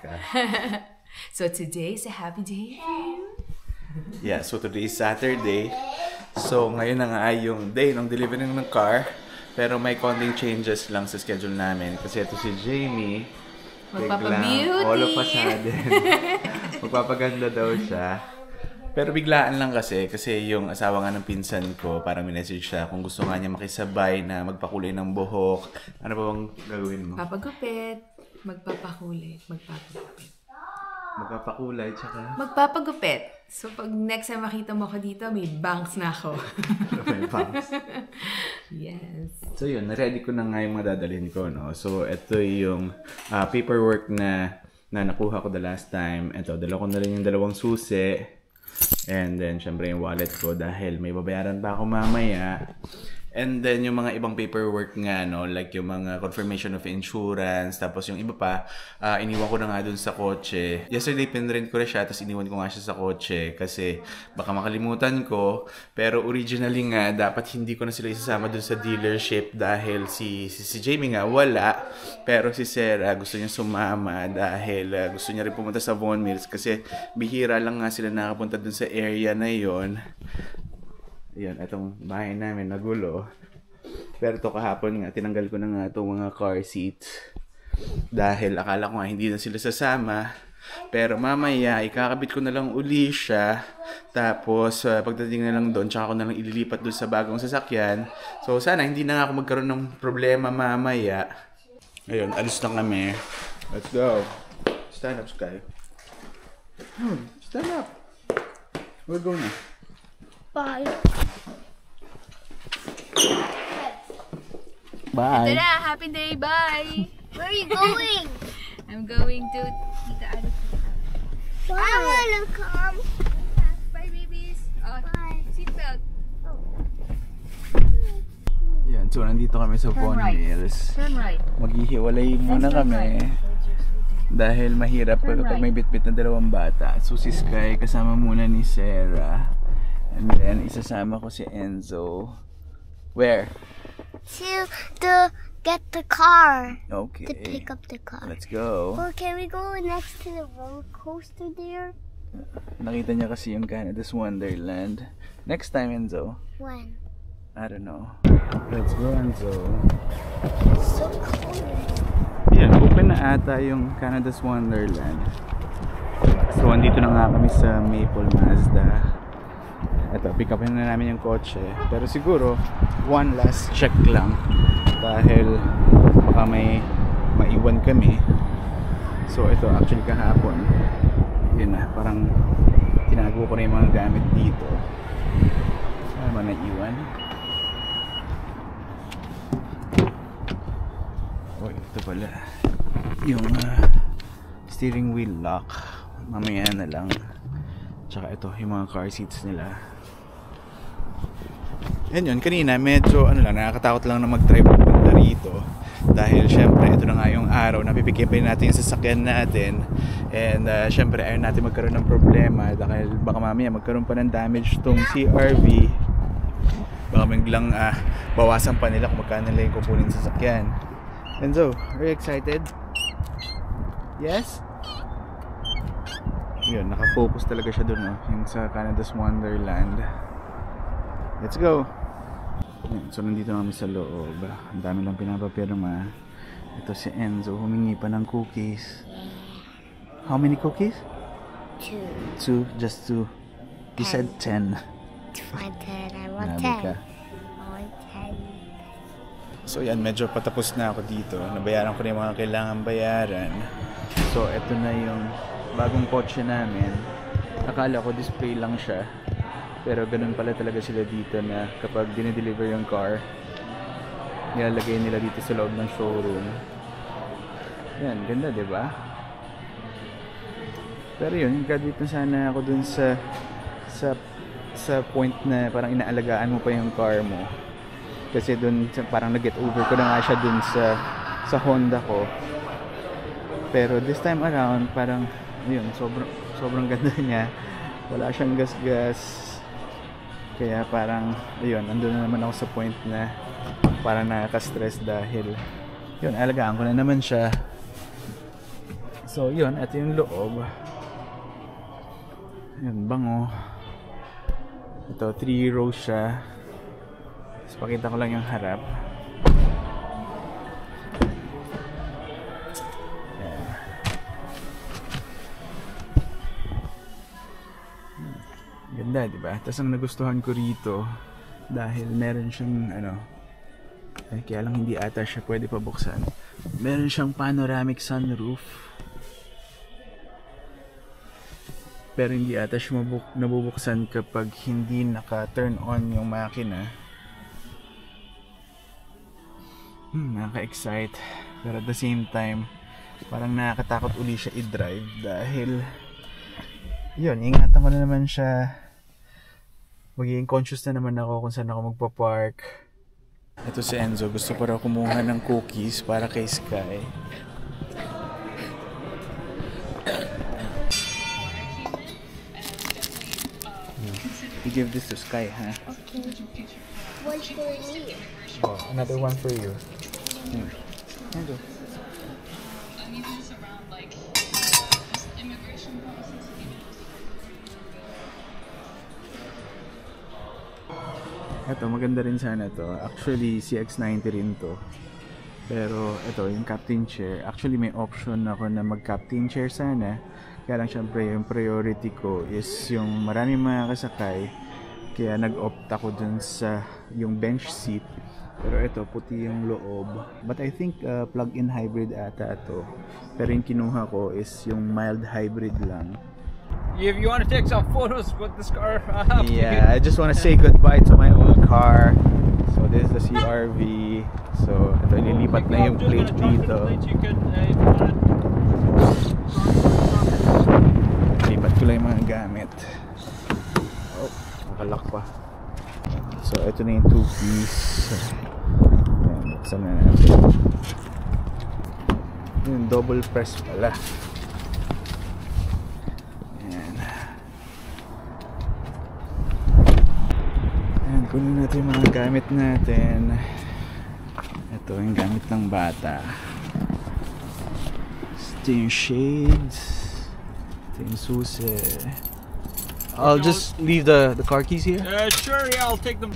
ka. So today is a happy day for you? Yeah, so today is Saturday. So ngayon na nga yung day ng delivering ng car. Pero may konting changes lang sa schedule namin. Kasi ito si Jamie. Magpapabeauty! All of a sudden. Magpapaganda daw siya. Pero biglaan lang kasi yung asawa nga ng pinsan ko, parang minessage siya kung gusto nga niya makisabay na magpakulay ng buhok. Ano ba bang gagawin mo? Papagupit, magpapakulay, magpapagupit. Magpapakulay, tsaka... Magpapagupit. So pag next time makita mo ako dito, may bangs na ako. May bangs. Yes. So yun, na-ready ko na nga yung mga dadalhin ko, no? So ito yung paperwork na nakuha ko the last time. Ito, dala ko na rin yung 2 susi. And then, syempre yung wallet ko dahil may babayaran pa ako mamaya. And then, yung mga ibang paperwork nga, no? Like yung mga confirmation of insurance. Tapos yung iba pa, iniwan ko na nga dun sa kotse. Yesterday, pinrent ko na siya. Tapos iniwan ko nga siya sa kotse. Kasi baka makalimutan ko. Pero originally nga, dapat hindi ko na sila isasama dun sa dealership. Dahil si Jamie nga, wala. Pero si Sarah, gusto niya sumama. Dahil gusto niya rin pumunta sa Vaughan Mills. Kasi bihira lang nga sila nakapunta dun sa area na yon. Ayan, itong bahay namin nagulo. Pero ito kahapon nga, tinanggal ko na nga itong mga car seats. Dahil akala ko nga hindi na sila sasama. Pero mamaya, ikakabit ko na lang uli siya. Tapos, pagdating na lang doon, tsaka ko na lang ililipat doon sa bagong sasakyan. So, sana hindi na nga ako magkaroon ng problema mamaya. Ayun, alis na kami. Let's go. Stand up, Sky. Stand up. We'll go na. Bye. Bye. Ito na, happy day, bye! Where are you going? I'm going to Tita Alice. I wanna come. Bye, babies! Oh, Bye. seatbelt! Yan, so nandito kami sa Vaughan Mills. Turn right. Maghihiwalay muna kami. Dahil mahirap kapag may bitbit na 2 bata. So si Sky kasama muna ni Sarah. And then isasama ko si Enzo. Where? To get the car. Okay. To pick up the car. Let's go. Well, can we go next to the roller coaster there? Nakita niya kasi yung Canada's Wonderland. Next time, Enzo. When? I don't know. Let's go, Enzo. So cool. Yan, open na ata yung Canada's Wonderland. So, andito na nga kami sa Maple Mazda. Ito, pick upin na namin yung kotse. Pero siguro, one last check lang. Dahil baka may maiwan kami. So, ito, actually kahapon. Yun na, parang tinago ko na yung mga gamit dito. Ano ba naiwan? Oh, ito pala. Yung steering wheel lock. Mamaya na lang. Tsaka ito, yung mga car seats nila. Yan yun, kanina medyo nakakatakot lang na mag-drive punta rito. Dahil syempre, ito na nga yung araw na pipigipin natin yung sasakyan natin. And syempre, ayaw natin magkaroon ng problema. Dahil baka mamaya magkaroon pa ng damage tong CR-V. Baka biglang bawasan pa nila kung magkano nila yung kukunin sa sasakyan. Enzo, are you excited? Yes? Yun, nakafocus talaga siya dun, no? Yung sa Canada's Wonderland. Let's go! Yun, so nandito na kami sa loob. Ang dami lang pinapapirma. Ito si Enzo, humingi pa ng cookies. How many cookies? 2. 2, just 2. You said 10. I want Grabe 10. ka. I want 10. So yan, medyo patapos na ako dito. Nabayaran ko na yung mga kailangan bayaran. So ito na yung bagong kotse namin. Akala ko display lang siya. Pero ganun pala talaga sila dito na kapag dinideliver yung car, nilalagay nila dito sa loob ng showroom. Yan, ganda, diba? Pero yun, graduate na sana ako dun sa point na parang inaalagaan mo pa yung car mo. Kasi dun parang nag-get over ko na nga siya dun sa Honda ko. Pero this time around, parang yun, sobrang ganda niya. Wala siyang gas-gas. Kaya parang, ayun, andun na naman ako sa point na parang nakaka-stress dahil, yun, alagaan ko na naman siya. So yun, ito yung loob. Yun, bango. Ito, 3 rows siya. So, pakita ko lang yung harap. Ayan. Ganda, diba? Tapos ang nagustuhan ko rito, dahil meron siyang kaya lang hindi ata siya pwede pabuksan. Meron siyang panoramic sunroof. Pero hindi ata siya nabubuksan kapag hindi naka-turn on yung makina. Nakaka-excite. Pero at the same time, parang nakakatakot uli siya i-drive dahil yun, ingatan ko na naman siya. Magiging conscious na naman ako kung saan ako magpa-park. Ito si Enzo, gusto pa raw kumuha ng cookies para kay Sky. You give this to Sky, huh? Okay. One for me. Oh, another one for you. Here you go. Ito, maganda rin sana to. Actually, CX-90 rin to. Pero ito, yung captain chair. Actually, may option ako na mag-captain chair sana. Kaya lang syempre, yung priority ko is yung maraming mga kasakay. Kaya nag-opt ako dun sa yung bench seat. Pero ito, puti yung loob. But I think plug-in hybrid ata to. Pero yung kinuha ko is yung mild hybrid lang. If you want to take some photos with this car, yeah, I just want to say goodbye to my old car. So this is the CRV. So ito, ililipat na yung plate dito. Lipat ko lang yung mga gamit. Oh, nakalak pa. So ito na yung 2-piece. Ayan, buksan na natin. Yung double press pala. Kunin natin yung mga gamit natin. Ito yung gamit ng bata. Ito yung shades. Ito yung susi. I'll just leave the car keys here. Sure, yeah, I'll take them.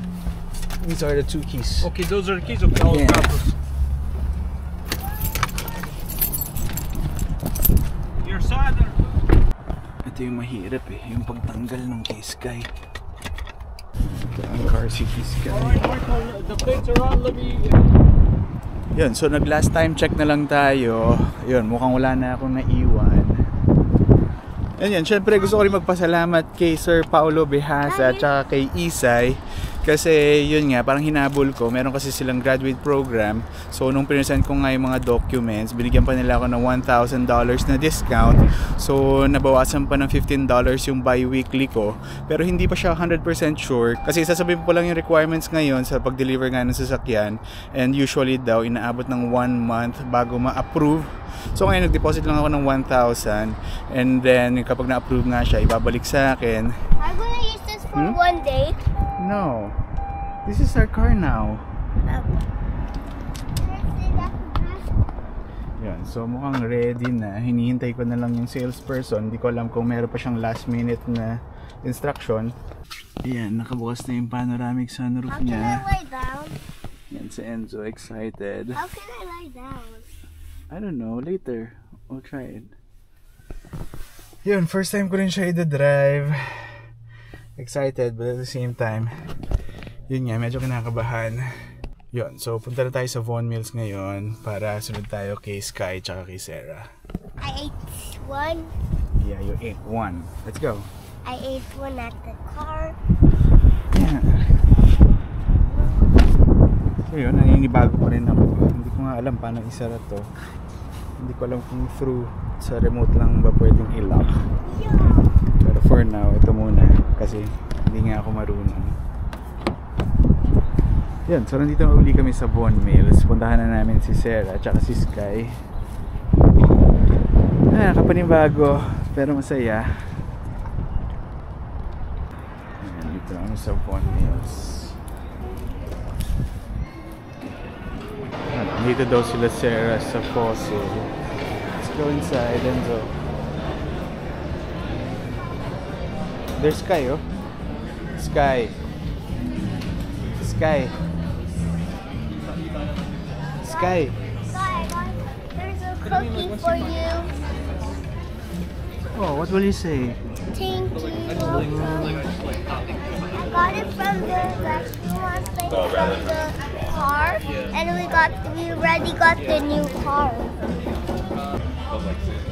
These are the 2 keys. Okay, those are the keys. Okay, I'll grab those. Your side. Ito yung mahirap eh, yung pagtanggal ng kay Sky. Ang car seat is Sky. Alright, Michael, the plates are on. Let me... Yun, so nag last time check na lang tayo. Yun, mukhang wala na akong naiwan. Yan, syempre gusto ko rin magpasalamat kay Sir Paulo Behasa at saka kay Isay. Kasi yun nga, parang hinabol ko. Meron kasi silang graduate program. So nung pinesend ko nga yung mga documents, binigyan pa nila ako ng $1,000 na discount. So nabawasan pa ng $15 yung bi-weekly ko. Pero hindi pa siya 100% sure. Kasi sasabihin ko lang yung requirements ngayon sa pag-deliver nga ng sasakyan. And usually daw, inaabot ng 1 month bago ma-approve. So ngayon nag-deposit lang ako ng 1,000. And then kapag na-approve nga siya, ibabalik sa akin. I'm gonna use this for 1 day. No. This is our car now. Yan, so mukhang ready na. Hinihintay ko na lang yung salesperson. Hindi ko alam kung meron pa siyang last minute na instruction. Yan, nakabukas na yung panoramic sunroof niya. How can I lie down? Yan, si Enzo excited. How can I lie down? I don't know, later. We'll try it. Yun, first time ko rin siya i-drive. Excited, but at the same time, yun nga, medyo kinakabahan. Yun, so punta na tayo sa Vaughan Mills ngayon para sunod tayo kay Sky tsaka kay Sarah. I ate 1. Yeah, you ate 1. Let's go. I ate 1 at the car. Yeah. So yun, naninibago pa rin ako. Hindi ko nga alam paano isara to. Hindi ko alam kung through sa remote lang ba pwedeng i-lock. Pero for now, ito muna. Kasi hindi nga ako marunong. Yan, so nandito na uli kami sa Vaughan Mills. Puntahan na namin si Sarah at saka si Sky. Kapanibago, pero masaya. Yan, dito na kami sa Vaughan Mills. Dito daw sila Sarah sa fossil. go inside and go. There's Sky, oh. Sky. Sky. Sky. There's a cookie for you. Oh, what will you say? Thank you. I got it from the restaurant place from the car, and we already got the new car.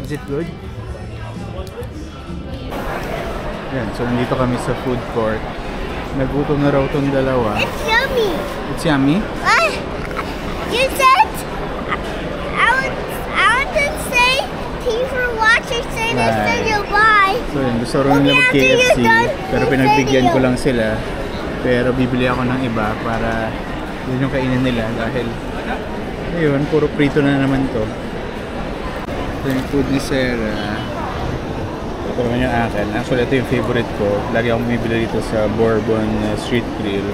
Is it good? Yan, so nandito kami sa food court. Nagutom na raw tong dalawa. It's yummy. It's yummy? You said I want to say thank you for watching. Say this to you. Bye. So yun, gusto rin nila mag-KFC. Pero pinagbigyan ko lang sila. Pero bibili ako ng iba para yun yung kainin nila. Dahil, ayun, puro prito na naman to. Ito yung food ni Sarah. Ito naman yung akin. Actually, ito yung favorite ko. Lagi akong bumibili dito sa Bourbon Street Grill.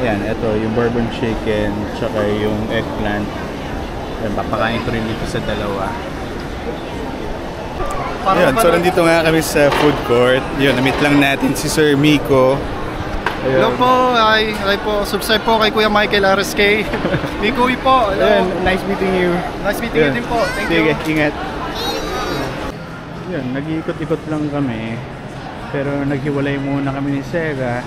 Ayan, ito yung bourbon chicken, tsaka yung eggplant. Ayan, papakain ko rin dito sa dalawa. Ayan, so nandito nga kami sa food court. Yun, na-meet lang natin si Sir Miko. Ayun. Hello po, hi po. Subscribe po kay Kuya Michael RSK. Miko po, hello. Ayan, nice meeting you. Nice meeting you din po. Thank you. Sige, ingat. Yun, nag-iikot-ikot lang kami. Pero naghiwalay muna kami ni Sarah.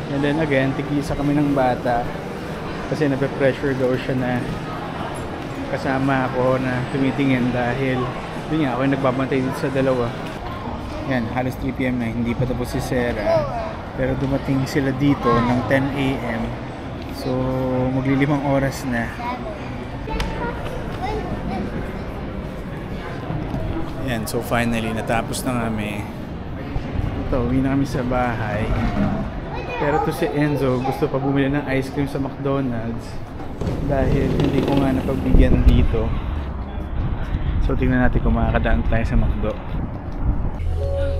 And then again, tigisa kami ng bata. Kasi nape-pressure daw siya na kasama ako na tumitingin dahil yun nga, ako yung nagbabantay dito sa dalawa. Yan, halos 3 PM na, hindi pa tapos si Sarah. Pero dumating sila dito ng 10 AM. So, maglilimang oras na. Yan, so finally, natapos na kami. Ito, uwi na kami sa bahay. Pero to si Enzo, gusto pa bumili ng ice cream sa McDonald's dahil hindi ko nga napagbigyan dito. So tingnan natin kung makakadaan tayo sa McDo.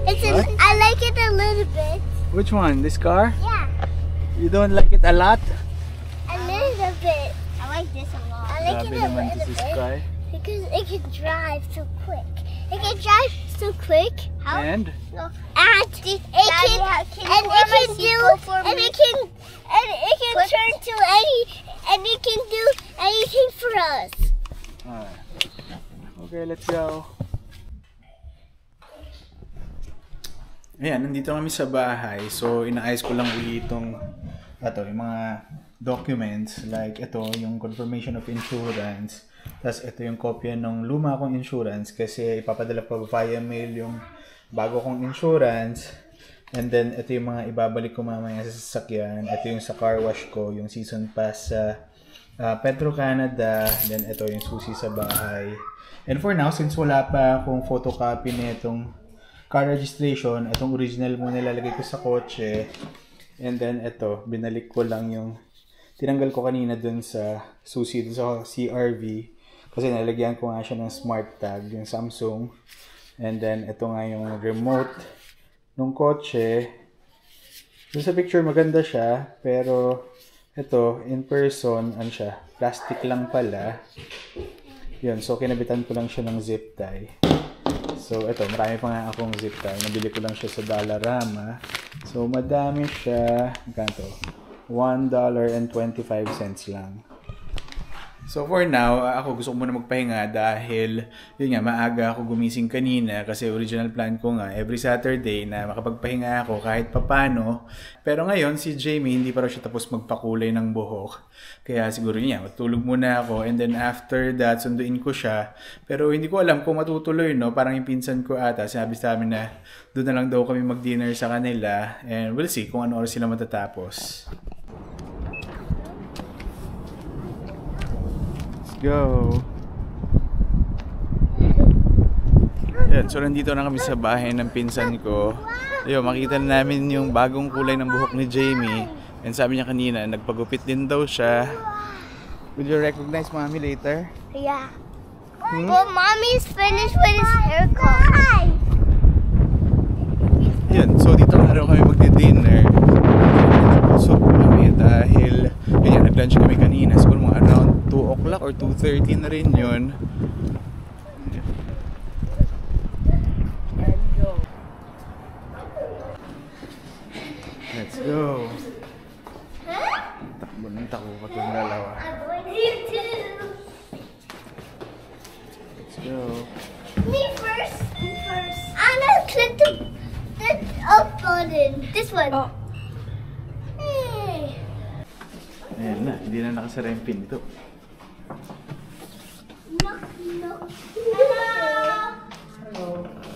I like it a little bit. Which one? This car? Yeah, You don't like it a lot? a little bit. I like this a lot. I like Grabe it a naman little to si bit Sky. because it can drive so quick. It can drive so quick. How? And? And it can turn to it can do anything for us. Okay, let's go. Ayan, nandito kami sa bahay. So, inaayos ko lang ulit itong yung mga documents. Like, ito, yung confirmation of insurance. Tapos, ito yung kopya ng luma kong insurance kasi ipapadala pa via mail yung bago kong insurance. And then, ito yung mga ibabalik ko mamaya sa sasakyan. Ito yung sa car wash ko, yung season pass sa Petro Canada. Then, ito yung susi sa bahay. And for now, since wala pa akong photocopy nitong car registration, itong original mo nilalagay ko sa kotse. And then, ito, binalik ko lang yung tinanggal ko kanina dun sa susi, dun sa CRV. Kasi nalagyan ko nga siya ng smart tag, yung Samsung. And then, ito nga yung remote nung kotse. Dun sa picture, maganda siya. Pero, ito, in person, ano siya, plastic lang pala. Yun, so kinabitan ko lang siya ng zip tie. So, ito, marami pa nga akong zip tie. Nabili ko lang siya sa Dollarama. So, madami siya. Ganito, $1.25 lang. So for now, ako gusto ko muna magpahinga dahil yun nga, maaga ako gumising kanina kasi original plan ko nga every Saturday na makapagpahinga ako kahit papano. Pero ngayon, si Jamie hindi pa raw siya tapos magpakulay ng buhok. Kaya siguro niya, matulog muna ako and then after that, sunduin ko siya. Pero hindi ko alam kung matutuloy, no? Parang yung pinsan ko ata, sabi sa amin na doon na lang daw kami mag-dinner sa kanila and we'll see kung ano oras sila matatapos. Go! Yan, so nandito na kami sa bahay ng pinsan ko. Ayun, makita na namin yung bagong kulay ng buhok ni Jamie. And sabi niya kanina, nagpagupit din daw siya. Will you recognize mommy later? Yeah. Well, mommy's finished with his haircut. Yan, so dito na raw kami magdi-dinner. So kami dahil yun, nag-lunch kami kanina. Siguro mga around 2 o'clock or 2:30 na rin yun. go. Me first. Anna, click the up button. This one. Oh. Hey. Ayan na, hindi na nakasara yung pinto. Knock. Hello.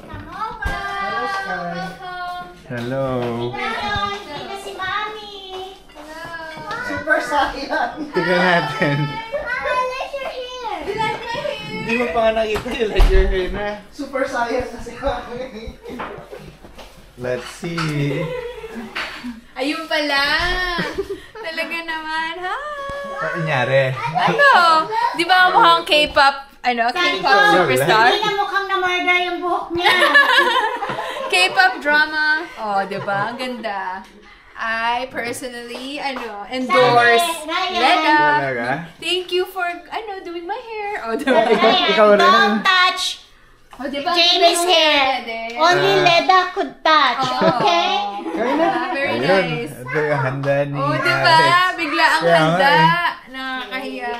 Come over. Hello. Dito si Mommy. Super sayang. Tingnan natin. I like your hair. You like my hair? Hindi mo pa nga nakita yung like your hair na. Super sayang kasi kami. Let's see. Ayun pala. Talaga naman, ha? Ano nangyari? Ano? Di ba ang mukhang K-pop, K-pop superstar? Hindi na mukhang na-murder yung buhok niya. K-pop drama. Oh, di ba? Ang ganda. I personally, endorse Ryan. Leda. Talaga? Thank you for, doing my hair. Oh, di ba? Ikaw rin. Don't touch Oh, di ba? Jamie's Ganda ng hair. Leda. Only Leda could touch, Oh. okay? Very Ayun. nice. Ito yung handa ni Oh, di ba? Alex. Bigla ang Kaya nga handa. eh. Nakakahiya.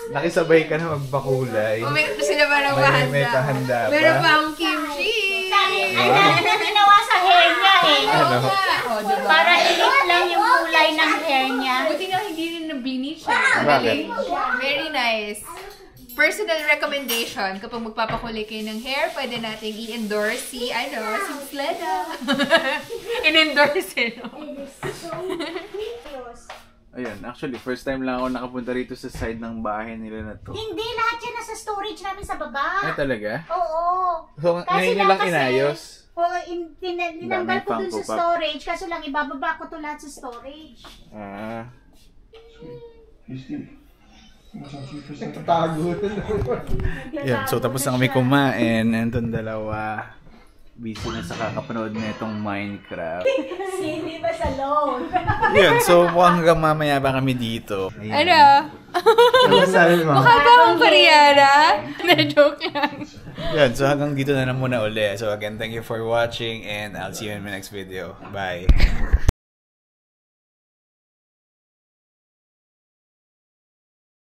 Nakisabay ka na magbakulay. Oh, may sila ba nang May pahanda pa. Meron pa ang kimchi. Ang dami na ginawa sa hair niya eh. Ano? Oh, di ba? Para elite lang yung kulay ng hair niya. Buti nga hindi rin na-bleach. Bakit? Galing. Very nice. Personal recommendation, kapag magpapakulay kayo ng hair, pwede nating i-endorse si Sleda. In-endorse eh, no? Ayun, actually, first time lang ako nakapunta rito sa side ng bahay nila na to. Hindi, lahat yan nasa storage namin sa baba. Ay, talaga? Oo. So, ngayon nyo lang inayos? Oo, tinanggal ko dun sa pang-pop-up. storage, kaso lang ibababa ko to lahat sa storage. Ah. Nagtatago. Yan, so tapos na kami kumain. And itong dalawa, busy na sa kakapanood na itong Minecraft. Hindi ba sa loan? Yun, so mukhang hanggang mamaya pa kami dito. Ano? Ano sabi mo? Mukha ba akong Koreana? Na-joke lang. Yan, so hanggang dito na lang muna uli. So again, thank you for watching and I'll see you in my next video. Bye!